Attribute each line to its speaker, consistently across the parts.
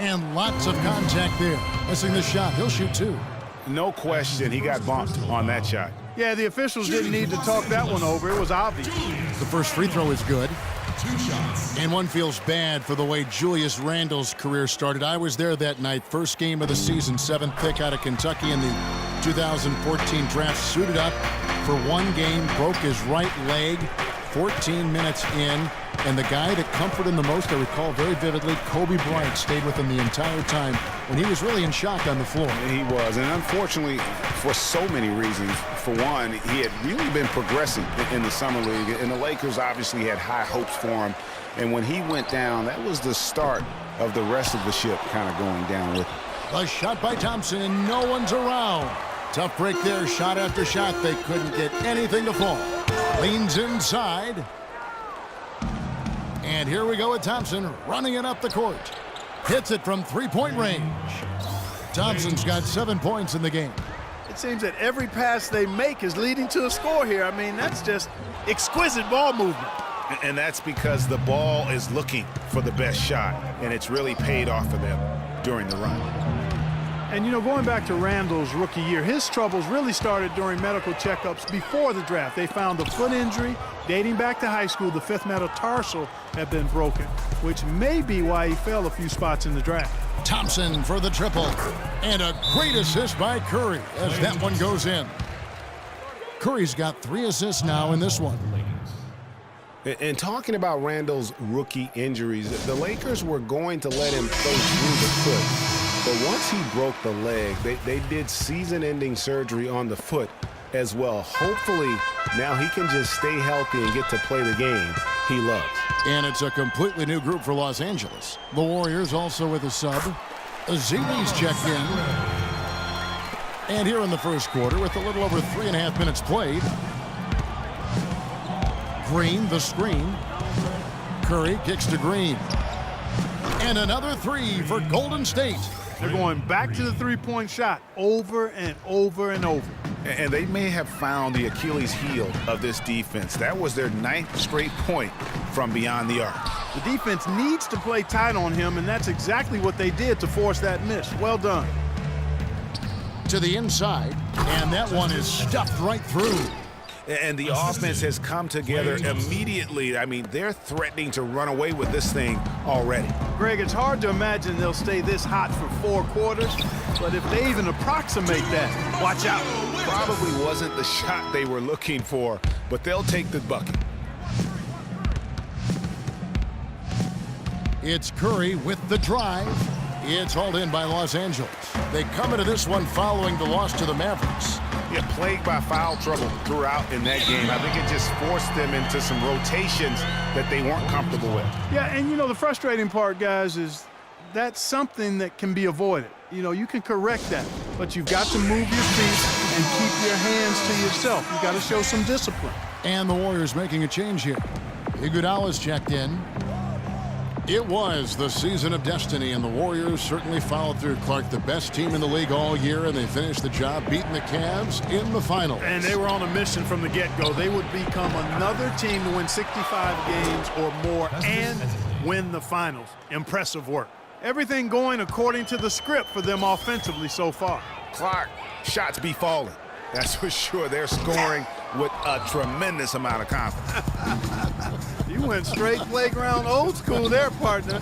Speaker 1: And lots of contact there. Missing the shot. He'll shoot two.
Speaker 2: No question, he got bumped on that shot.
Speaker 3: Yeah, the officials didn't need to talk that one over. It was obvious.
Speaker 1: The first free throw is good. And one feels bad for the way Julius Randle's career started. I was there that night. First game of the season, 7th pick out of Kentucky in the 2014 draft. Suited up for one game, broke his right leg 14 minutes in. And the guy that comforted him the most, I recall very vividly, Kobe Bryant stayed with him the entire time when he was really in shock on the floor.
Speaker 2: He was, and unfortunately, for so many reasons. For one, he had really been progressing in the Summer League, and the Lakers obviously had high hopes for him. And when he went down, that was the start of the rest of the ship kind of going down with him.
Speaker 1: A shot by Thompson, and no one's around. Tough break there, shot after shot. They couldn't get anything to fall. Leans inside. And here we go with Thompson running it up the court. Hits it from three-point range. Thompson's got 7 points in the game.
Speaker 3: It seems that every pass they make is leading to a score here. I mean, that's just exquisite ball movement.
Speaker 2: And that's because the ball is looking for the best shot, and it's really paid off for them during the run.
Speaker 3: And, you know, going back to Randle's rookie year, his troubles really started during medical checkups before the draft. They found a foot injury dating back to high school. The fifth metatarsal had been broken, which may be why he fell a few spots in the draft.
Speaker 1: Thompson for the triple. And a great assist by Curry as that one goes in. Curry's got 3 assists now in this one.
Speaker 2: And talking about Randle's rookie injuries, the Lakers were going to let him play through the foot. But once he broke the leg, they did season-ending surgery on the foot as well. Hopefully, now he can just stay healthy and get to play the game he loves.
Speaker 1: And it's a completely new group for Los Angeles. The Warriors also with a sub. Azizi's checked in. And here in the first quarter, with a little over 3.5 minutes played, Green, the screen. Curry kicks to Green. And another 3 for Golden State.
Speaker 3: They're going back to the three-point shot over and over and over.
Speaker 2: And they may have found the Achilles heel of this defense. That was their 9th straight point from beyond the arc.
Speaker 3: The defense needs to play tight on him, and that's exactly what they did to force that miss. Well done.
Speaker 1: To the inside, and that one is stuffed right through.
Speaker 2: And the offense has come together immediately. I mean, they're threatening to run away with this thing already.
Speaker 3: Greg, it's hard to imagine they'll stay this hot for 4 quarters, but if they even approximate that, watch out.
Speaker 2: Probably wasn't the shot they were looking for, but they'll take the bucket.
Speaker 1: It's Curry with the drive. It's hauled in by Los Angeles. They come into this one following the loss to the Mavericks.
Speaker 2: Yeah, plagued by foul trouble throughout in that game. I think it just forced them into some rotations that they weren't comfortable with.
Speaker 3: Yeah, and you know, the frustrating part, guys, is that's something that can be avoided. You know, you can correct that, but you've got to move your feet and keep your hands to yourself. You've got to show some discipline.
Speaker 1: And the Warriors making a change here. Iguodala's checked in. It was the season of destiny, and the Warriors certainly followed through. Clark, the best team in the league all year, and they finished the job beating the Cavs in the finals.
Speaker 3: And they were on a mission from the get-go. They would become another team to win 65 games or more and win the finals. Impressive work. Everything going according to the script for them offensively so far.
Speaker 2: Clark, shots be falling. That's for sure. They're scoring with a tremendous amount of confidence.
Speaker 3: You went straight playground old school there, partner.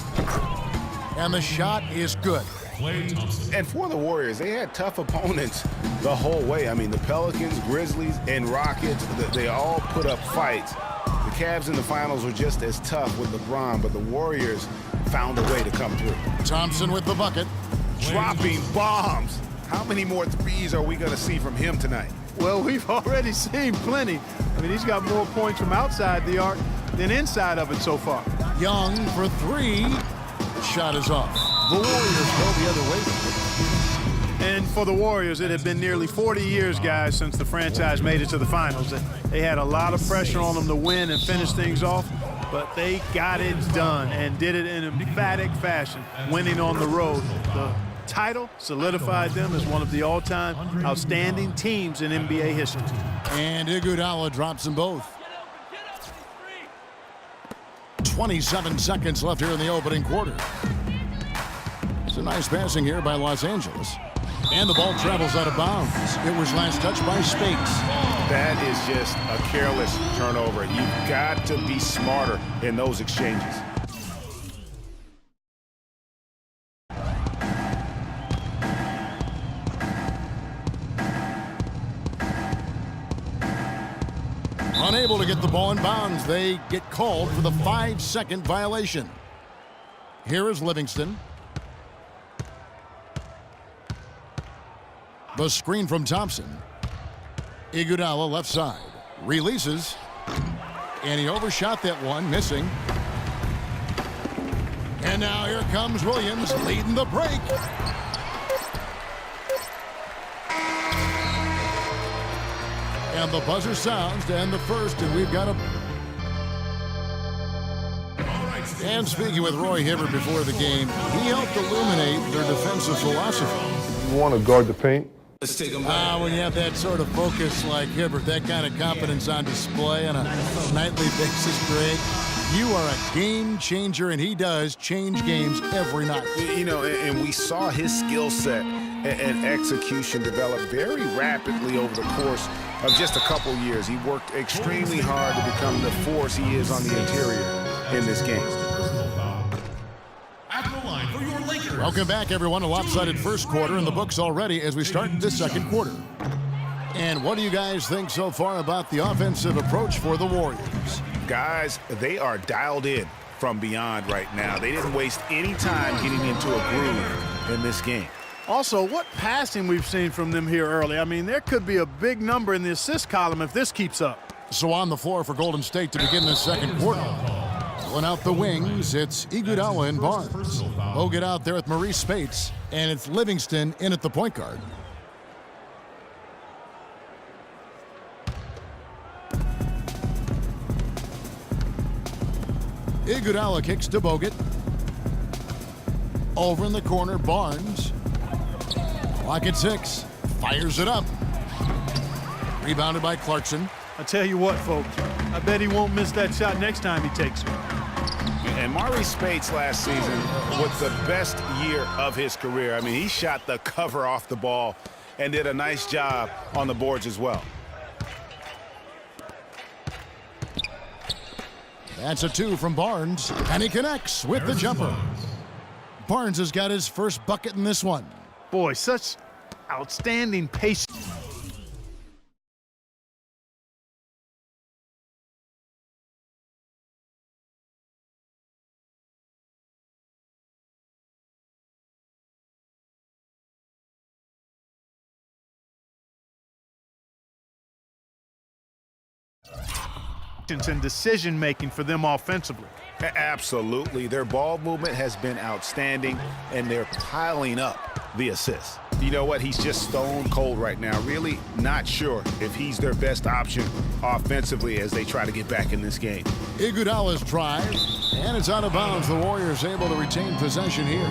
Speaker 1: And the shot is good.
Speaker 2: And for the Warriors, they had tough opponents the whole way. I mean, the Pelicans, Grizzlies, and Rockets, they all put up fights. The Cavs in the finals were just as tough with LeBron, but the Warriors found a way to come through.
Speaker 1: Thompson with the bucket.
Speaker 2: Dropping bombs. How many more threes are we going to see from him tonight?
Speaker 3: Well, we've already seen plenty. I mean, he's got more points from outside the arc than inside of it so far.
Speaker 1: Young for 3. Shot is off. The Warriors go the other way.
Speaker 3: And for the Warriors, it had been nearly 40 years, guys, since the franchise made it to the finals. And they had a lot of pressure on them to win and finish things off, but they got it done and did it in emphatic fashion, winning on the road. The title solidified them as one of the all-time outstanding teams in NBA history.
Speaker 1: And Iguodala drops them both. 27 seconds left here in the opening quarter. It's a nice passing here by Los Angeles. And the ball travels out of bounds. It was last touched by Spates.
Speaker 2: That is just a careless turnover. You've got to be smarter in those exchanges.
Speaker 1: Unable to get the ball in bounds, they get called for the 5-second violation. Here is Livingston. The screen from Thompson. Iguodala left side. Releases. And he overshot that one, missing. And now here comes Williams leading the break. And the buzzer sounds to end the first, and we've got a... And speaking with Roy Hibbert before the game, he helped illuminate their defensive philosophy.
Speaker 4: You want to guard the paint.
Speaker 5: Let's take them back.
Speaker 1: When you have that sort of focus like Hibbert, that kind of confidence on display on a nightly basis, Greg, you are a game changer, and he does change games every night.
Speaker 2: You know, and we saw his skill set and execution develop very rapidly over the course of just a couple years. He worked extremely hard to become the force he is on the interior in this game.
Speaker 1: Welcome back, everyone. A lopsided first quarter in the books already as we start the second quarter. And what do you guys think so far about the offensive approach for the Warriors?
Speaker 2: Guys, they are dialed in from beyond right now. They didn't waste any time getting into a groove in this game.
Speaker 3: Also, what passing we've seen from them here early. I mean, there could be a big number in the assist column if this keeps up.
Speaker 1: So on the floor for Golden State to begin the second quarter. Going out the wings, it's Iguodala and Barnes. Bogut out there with Maurice Spates, and it's Livingston in at the point guard. Iguodala kicks to Bogut. Over in the corner, Barnes. Clock at 6. Fires it up. Rebounded by Clarkson.
Speaker 3: I tell you what, folks, I bet he won't miss that shot next time he takes it.
Speaker 2: And Maurice Spates last season was the best year of his career. I mean, he shot the cover off the ball and did a nice job on the boards as well.
Speaker 1: That's a 2 from Barnes, and he connects with the jumper. Barnes has got his first bucket in this one.
Speaker 3: Boy, such outstanding patience. And decision-making for them offensively.
Speaker 2: Absolutely. Their ball movement has been outstanding, and they're piling up the assists. You know what? He's just stone cold right now. Really not sure if he's their best option offensively as they try to get back in this game.
Speaker 1: Iguodala's drive, and it's out of bounds. The Warriors able to retain possession here.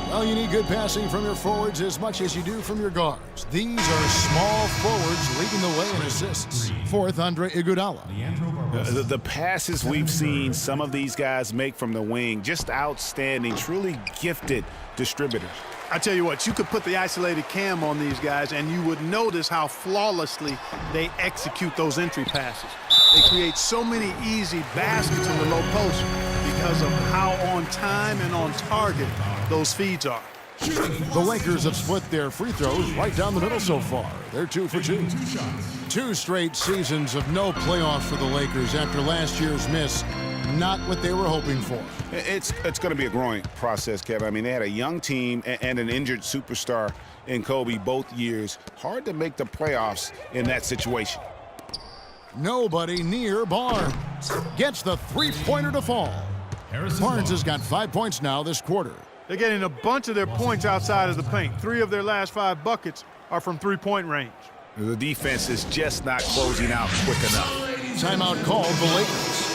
Speaker 1: Well, you need good passing from your forwards as much as you do from your guards. These are small forwards leading the way in assists. Fourth, Andre Iguodala.
Speaker 2: The passes we've seen some of these guys make from the wing, just outstanding, truly gifted distributors.
Speaker 3: I tell you what, you could put the isolated cam on these guys and you would notice how flawlessly they execute those entry passes. They create so many easy baskets in the low post because of how on time and on target those feeds are.
Speaker 1: The Lakers have split their free throws right down the middle so far. They're 2 for 2. 2 straight seasons of no playoffs for the Lakers after last year's miss. Not what they were hoping for.
Speaker 2: It's going to be a growing process, Kevin. I mean, they had a young team and an injured superstar in Kobe both years. Hard to make the playoffs in that situation.
Speaker 1: Nobody near Barnes. Gets the three-pointer to fall. Barnes has got 5 points now this quarter.
Speaker 3: They're getting a bunch of their points outside of the paint. 3 of their last 5 buckets are from three-point range.
Speaker 2: The defense is just not closing out quick enough.
Speaker 1: Timeout called the Lakers.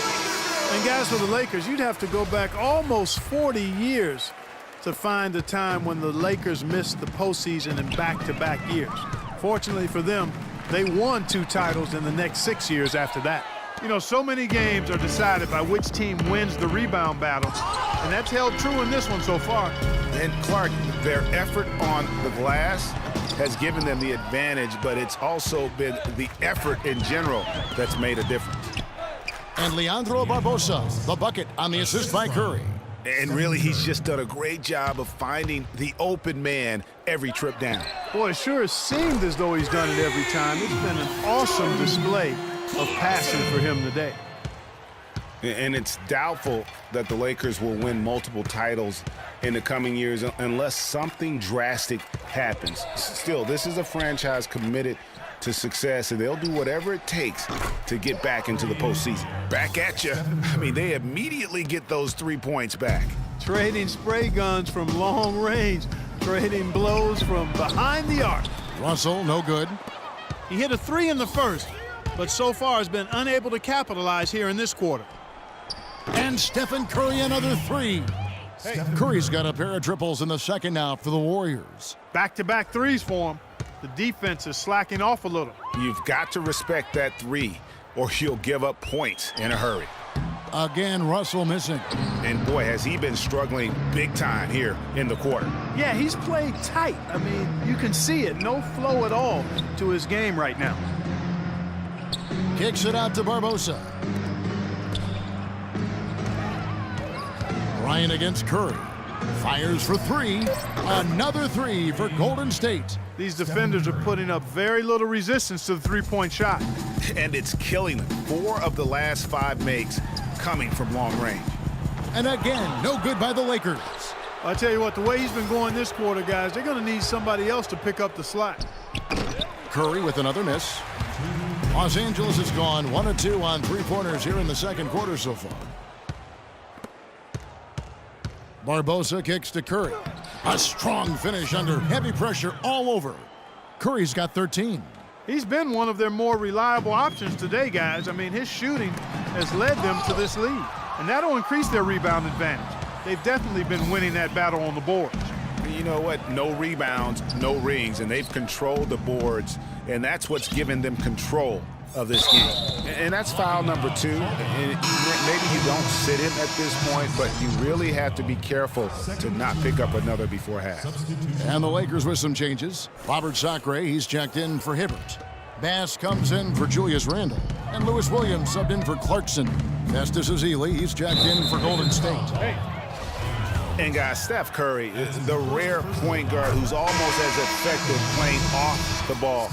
Speaker 3: And guys, for the Lakers, you'd have to go back almost 40 years to find a time when the Lakers missed the postseason in back-to-back years. Fortunately for them, they won 2 titles in the next 6 years after that. You know, so many games are decided by which team wins the rebound battle, and that's held true in this one so far.
Speaker 2: And Clark, their effort on the glass has given them the advantage, but it's also been the effort in general that's made a difference.
Speaker 1: And Leandro Barbosa, the bucket on the assist by Curry.
Speaker 2: And really, he's just done a great job of finding the open man every trip down.
Speaker 3: Boy, it sure has seemed as though he's done it every time. It's been an awesome display of passing for him today.
Speaker 2: And it's doubtful that the Lakers will win multiple titles in the coming years unless something drastic happens. Still, this is a franchise committed to success, and they'll do whatever it takes to get back into the postseason. Back at you. I mean, they immediately get those 3 points back.
Speaker 3: Trading spray guns from long range, trading blows from behind the arc.
Speaker 1: Russell, no good.
Speaker 3: He hit a 3 in the first, but so far has been unable to capitalize here in this quarter.
Speaker 1: And Stephen Curry, another 3. Curry's got a pair of triples in the second now for the Warriors.
Speaker 3: Back-to-back threes for him. The defense is slacking off a little.
Speaker 2: You've got to respect that 3, or you'll give up points in a hurry.
Speaker 1: Again, Russell missing.
Speaker 2: And boy, has he been struggling big time here in the quarter.
Speaker 3: Yeah, he's played tight. I mean, you can see it. No flow at all to his game right now.
Speaker 1: Kicks it out to Barbosa. Bryant against Curry. Fires for 3. Another 3 for Golden State.
Speaker 3: These defenders are putting up very little resistance to the three-point shot.
Speaker 2: And it's killing them. 4 of the last 5 makes coming from long range.
Speaker 1: And again, no good by the Lakers.
Speaker 3: I tell you what, the way he's been going this quarter, guys, they're going to need somebody else to pick up the slack.
Speaker 1: Curry with another miss. Los Angeles has gone 1 of 2 on 3-pointers here in the second quarter so far. Barbosa kicks to Curry. A strong finish under heavy pressure all over. Curry's got 13.
Speaker 3: He's been one of their more reliable options today, guys. I mean, his shooting has led them to this lead, and that'll increase their rebound advantage. They've definitely been winning that battle on the boards.
Speaker 2: You know what? No rebounds, no rings, and they've controlled the boards, and that's what's given them control of this game. And that's foul number 2. And maybe you don't sit him at this point, but you really have to be careful to not pick up another before half.
Speaker 1: And the Lakers with some changes. Robert Sacre, he's checked in for Hibbert. Bass comes in for Julius Randle. And Lewis Williams subbed in for Clarkson. Festus Ezeli, he's checked in for Golden State.
Speaker 2: And guys, Steph Curry, the rare point guard who's almost as effective playing off the ball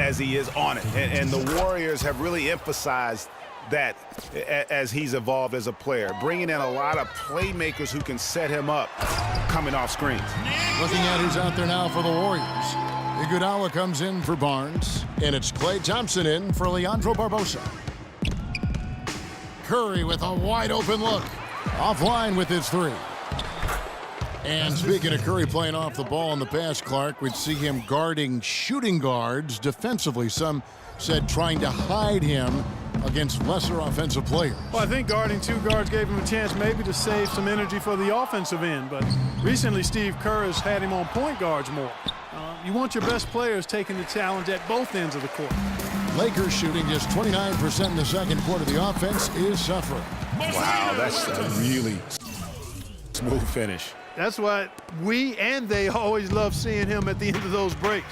Speaker 2: as he is on it. And the Warriors have really emphasized that as he's evolved as a player, bringing in a lot of playmakers who can set him up coming off screens.
Speaker 1: Looking at who's out there now for the Warriors. Iguodala comes in for Barnes, and it's Klay Thompson in for Leandro Barbosa. Curry with a wide open look. Offline with his 3. And speaking of Curry playing off the ball in the past, Clark, we'd see him guarding shooting guards defensively. Some said trying to hide him against lesser offensive players.
Speaker 3: Well, I think guarding 2 guards gave him a chance maybe to save some energy for the offensive end, but recently Steve Kerr has had him on point guards more. You want your best players taking the challenge at both ends of the court.
Speaker 1: Lakers shooting just 29% in the second quarter. The offense is suffering.
Speaker 2: Wow, that's a really smooth finish.
Speaker 3: That's why we and they always love seeing him at the end of those breaks.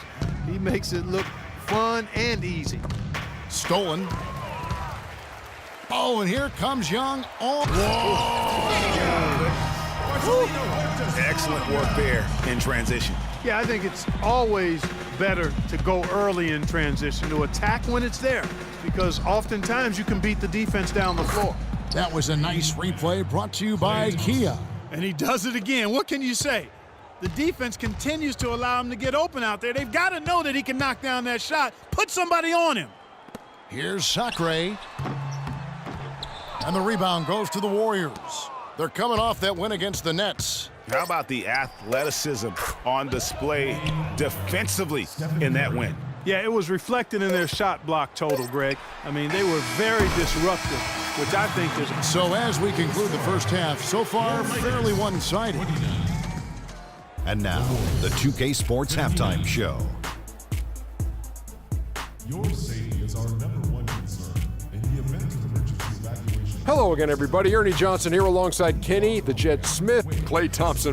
Speaker 3: He makes it look fun and easy.
Speaker 1: Stolen. Oh, and here comes Young. Oh,
Speaker 2: excellent work there in transition.
Speaker 3: Yeah, I think it's always better to go early in transition, to attack when it's there, because oftentimes you can beat the defense down the floor.
Speaker 1: that was a nice replay brought to you by Kia.
Speaker 3: And he does it again. What can you say? The defense continues to allow him to get open out there. They've got to know that he can knock down that shot. Put somebody on him.
Speaker 1: Here's Sacre. And the rebound goes to the Warriors. They're coming off that win against the Nets.
Speaker 2: How about the athleticism on display defensively in that win?
Speaker 3: Yeah, it was reflected in their shot block total, Greg. I mean, they were very disruptive, which I think is...
Speaker 1: So as we conclude the first half, so far fairly one-sided.
Speaker 4: And now, the 2K Sports Halftime Show.
Speaker 5: Your safety is our #1 concern. In the event of emergency evacuation Hello again, everybody. Ernie Johnson here alongside Kenny, the Jet Smith, Klay Thompson.